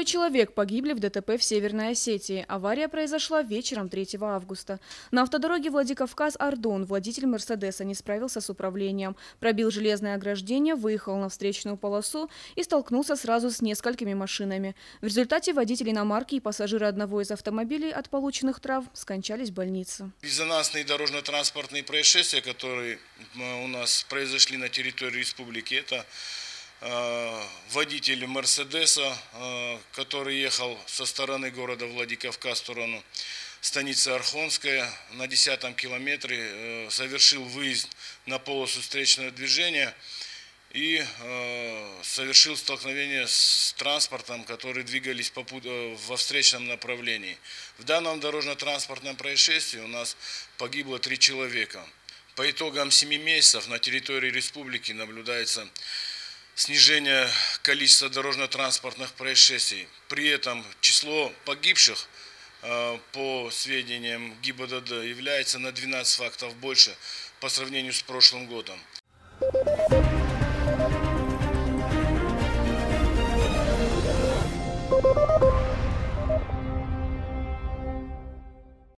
Трое человек погибли в ДТП в Северной Осетии. Авария произошла вечером 3 августа. На автодороге Владикавказ-Ардон водитель «Мерседеса» не справился с управлением. Пробил железное ограждение, выехал на встречную полосу и столкнулся сразу с несколькими машинами. В результате водитель иномарки и пассажиры одного из автомобилей от полученных травм скончались в больнице. Резонансные дорожно-транспортные происшествия, которые у нас произошли на территории республики, это водитель «Мерседеса», который ехал со стороны города Владикавказ в сторону станицы Орхонская, на 10-м километре совершил выезд на полосу встречного движения и совершил столкновение с транспортом, которые двигались во встречном направлении. В данном дорожно-транспортном происшествии у нас погибло 3 человека. По итогам 7 месяцев на территории республики наблюдается снижение количества дорожно-транспортных происшествий. При этом число погибших, по сведениям ГИБДД, является на 12 фактов больше по сравнению с прошлым годом.